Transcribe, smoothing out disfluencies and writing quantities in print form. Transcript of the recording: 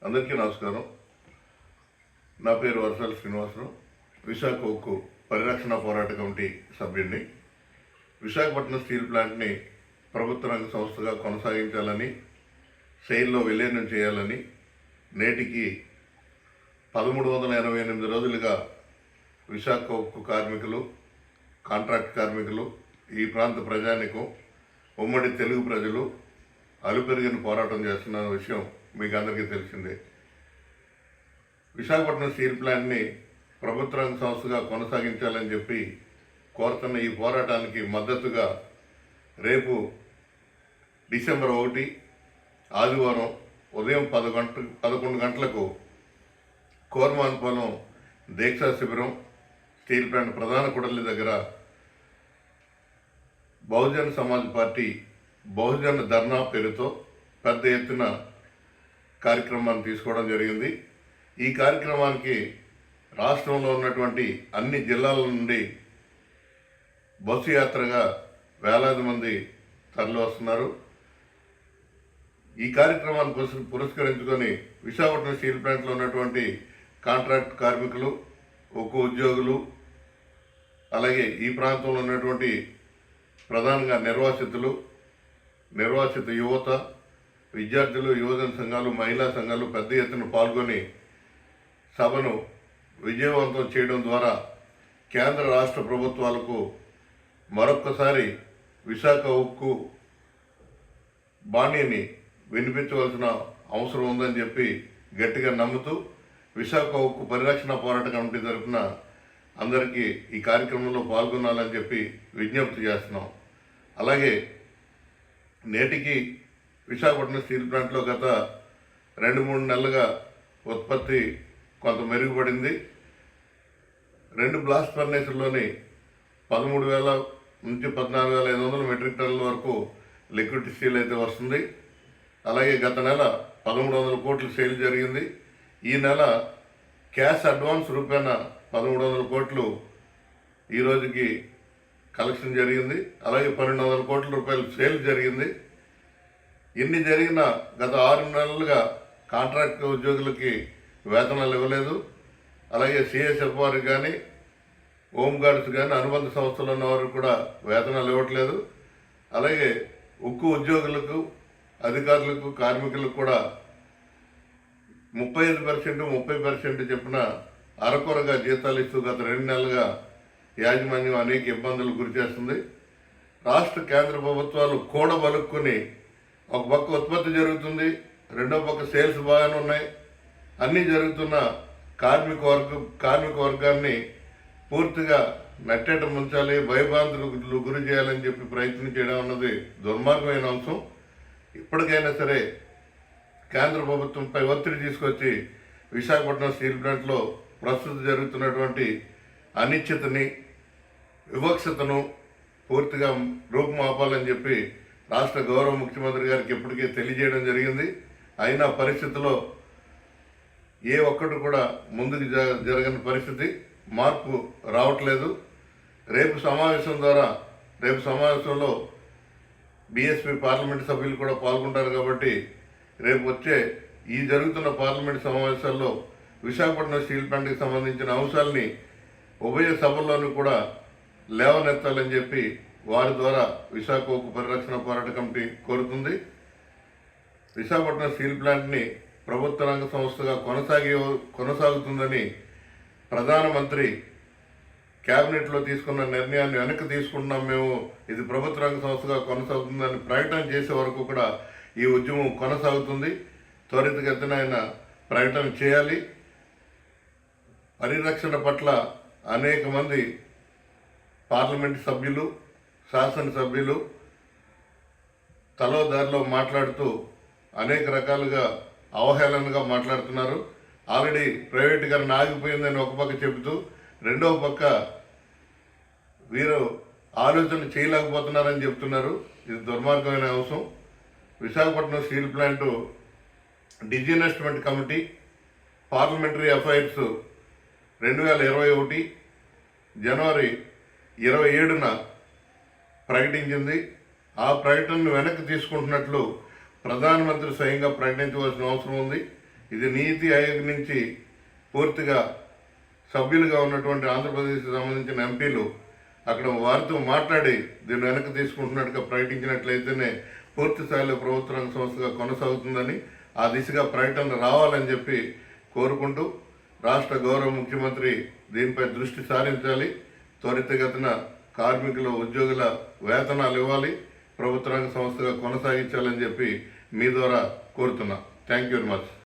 అందరికీ నమస్కారం. నా పేరు వర్షాల శ్రీనివాసరావు. విశాఖ ఉక్కు పరిరక్షణ పోరాట కమిటీ సభ్యుడిని. విశాఖపట్నం స్టీల్ ప్లాంట్ని ప్రభుత్వ రంగ సంస్థగా కొనసాగించాలని, సెయిల్లో విలీనం చేయాలని నేటికి 1388 రోజులుగా విశాఖ ఉక్కు కార్మికులు, కాంట్రాక్ట్ కార్మికులు, ఈ ప్రాంత ప్రజానికం, ఉమ్మడి తెలుగు ప్రజలు అలుపెరిగిన పోరాటం చేస్తున్న విషయం మీకు అందరికీ తెలిసిందే. విశాఖపట్నం స్టీల్ ప్లాంట్ని ప్రభుత్వ రంగ సంస్థగా కొనసాగించాలని చెప్పి కోరుతున్న ఈ పోరాటానికి మద్దతుగా రేపు డిసెంబర్ 1 ఆదివారం ఉదయం 11 గంటలకు కోర్మాన్పాలెం దీక్షా శిబిరం స్టీల్ ప్లాంట్ ప్రధాన కుడలి దగ్గర బహుజన్ సమాజ్ పార్టీ బహుజన్ ధర్నా పేరుతో పెద్ద ఎత్తున కార్యక్రమాన్ని తీసుకోవడం జరిగింది. ఈ కార్యక్రమానికి రాష్ట్రంలో ఉన్నటువంటి అన్ని జిల్లాల నుండి బస్సు యాత్రగా వేలాది మంది తరలి వస్తున్నారు. ఈ కార్యక్రమాన్ని పురస్కరించుకొని విశాఖపట్నం స్టీల్ ప్లాంట్లో ఉన్నటువంటి కాంట్రాక్ట్ కార్మికులు, ఉక్కు ఉద్యోగులు, అలాగే ఈ ప్రాంతంలో ఉన్నటువంటి ప్రధానంగా నిర్వాసిత యువత, విద్యార్థులు, యువజన సంఘాలు, మహిళా సంఘాలు పెద్ద ఎత్తున పాల్గొని సభను విజయవంతం చేయడం ద్వారా కేంద్ర రాష్ట్ర ప్రభుత్వాలకు మరొక్కసారి విశాఖ ఉక్కు బాణీని వినిపించవలసిన అవసరం ఉందని చెప్పి గట్టిగా నమ్ముతూ విశాఖ ఉక్కు పరిరక్షణ పోరాట కమిటీ తరఫున అందరికీ ఈ కార్యక్రమంలో పాల్గొనాలని చెప్పి విజ్ఞప్తి చేస్తున్నాం. అలాగే నేటికి విశాఖపట్నం స్టీల్ ప్లాంట్లో గత 2-3 నెలలుగా ఉత్పత్తి కొంత మెరుగుపడింది. 2 బ్లాస్ట్ ఫర్నేసుల్లోని 13,000 నుంచి 14,500 మెట్రిక్ టన్నుల వరకు లిక్విడ్ స్టీల్ అయితే వస్తుంది. అలాగే గత నెల 1,300 కోట్లు సేల్ జరిగింది. ఈ నెల క్యాష్ అడ్వాన్స్ రూపాయన 1,300 కోట్లు ఈ రోజుకి కలెక్షన్ జరిగింది. అలాగే 1,200 కోట్ల రూపాయలు సేల్ జరిగింది. ఇన్ని జరిగిన గత 6 నెలలుగా కాంట్రాక్ట్ ఉద్యోగులకి వేతనాలు ఇవ్వలేదు. అలాగే సిఎస్ఎఫ్ వారికి కానీ, హోంగార్డ్స్ కానీ, అనుబంధ సంస్థలు ఉన్న వారికి కూడా వేతనాలు ఇవ్వట్లేదు. అలాగే ఉక్కు ఉద్యోగులకు, అధికారులకు, కార్మికులకు కూడా 35%, 30% చెప్పిన అరకొరగా జీతాలు ఇస్తూ గత 2 నెలలుగా యాజమాన్యం అనేక ఇబ్బందులు గురి చేస్తుంది. రాష్ట్ర కేంద్ర ప్రభుత్వాలు కూడబలుక్కుని ఒక పక్క ఉత్పత్తి జరుగుతుంది, రెండో పక్క సేల్స్ బాగానే ఉన్నాయి, అన్నీ జరుగుతున్న కార్మిక వర్గాన్ని పూర్తిగా నట్టేట ముంచాలి, భయభ్రాంతులకు గురి చేయాలని చెప్పి ప్రయత్నం చేయడం అన్నది దుర్మార్గమైన అంశం. ఇప్పటికైనా సరే కేంద్ర ప్రభుత్వంపై ఒత్తిడి తీసుకొచ్చి విశాఖపట్నం స్టీల్ ప్లాంట్లో ప్రస్తుతం జరుగుతున్నటువంటి అనిశ్చితని, వివక్షతను పూర్తిగా రూపుమాపాలని చెప్పి రాష్ట్ర గౌరవ ముఖ్యమంత్రి గారికి ఇప్పటికే తెలియజేయడం జరిగింది. అయినా పరిస్థితిలో ఏ ఒక్కటి కూడా ముందుకు జరగని పరిస్థితి, మార్పు రావట్లేదు. రేపు సమావేశంలో బీఎస్పీ పార్లమెంట్ సభ్యులు కూడా పాల్గొంటారు కాబట్టి రేపు వచ్చే ఈ జరుగుతున్న పార్లమెంట్ సమావేశాల్లో విశాఖపట్నం స్టీల్ ప్లాంట్కి సంబంధించిన అంశాలని ఉభయ సభల్లోనూ కూడా లేవనెత్తాలని చెప్పి వారి ద్వారా విశాఖ ఉక్కు పరిరక్షణ పోరాట కమిటీ కోరుతుంది. విశాఖపట్నం స్టీల్ ప్లాంట్ని ప్రభుత్వ రంగ సంస్థగా కొనసాగుతుందని ప్రధానమంత్రి క్యాబినెట్లో తీసుకున్న నిర్ణయాన్ని వెనక్కి తీసుకుంటున్నాం, మేము ఇది ప్రభుత్వ రంగ సంస్థగా కొనసాగుతుందని ప్రకటన చేసే వరకు కూడా ఈ ఉద్యమం కొనసాగుతుంది. త్వరితగతిన ఆయన ప్రకటన చేయాలి. పరిరక్షణ పట్ల అనేక మంది పార్లమెంటు సభ్యులు, శాసనసభ్యులు తలో దారిలో మాట్లాడుతూ అనేక రకాలుగా అవహేళనగా మాట్లాడుతున్నారు. ఆల్రెడీ ప్రైవేటీకరణ ఆగిపోయిందని ఒక పక్క చెబుతూ రెండవ పక్క వీరు ఆలోచన చేయలేకపోతున్నారని చెప్తున్నారు. ఇది దుర్మార్గమైన అంశం. Visakhapatnam steel plant disinvestment committee parliamentary affairs 2021 జనవరి 27న ప్రకటించింది. ఆ ప్రకటనను వెనక్కి తీసుకుంటున్నట్లు ప్రధానమంత్రి స్వయంగా ప్రకటించవలసిన అవసరం ఉంది. ఇది నీతి ఆయోగ్ నుంచి పూర్తిగా సభ్యులుగా ఉన్నటువంటి ఆంధ్రప్రదేశ్కి సంబంధించిన ఎంపీలు అక్కడ వారితో మాట్లాడి దీన్ని వెనక్కి తీసుకుంటున్నట్టుగా ప్రకటించినట్లయితేనే పూర్తి స్థాయిలో ప్రభుత్వ రంగ సంస్థగా కొనసాగుతుందని, ఆ దిశగా ప్రకటన రావాలని చెప్పి కోరుకుంటూ రాష్ట్ర గౌరవ ముఖ్యమంత్రి దీనిపై దృష్టి సారించాలి. త్వరితగతిన కార్మికుల ఉద్యోగుల వేతనాలు ఇవ్వాలి, ప్రభుత్వ రంగ సంస్థగా కొనసాగించాలని చెప్పి మీ ద్వారా కోరుతున్నా. Thank you very much.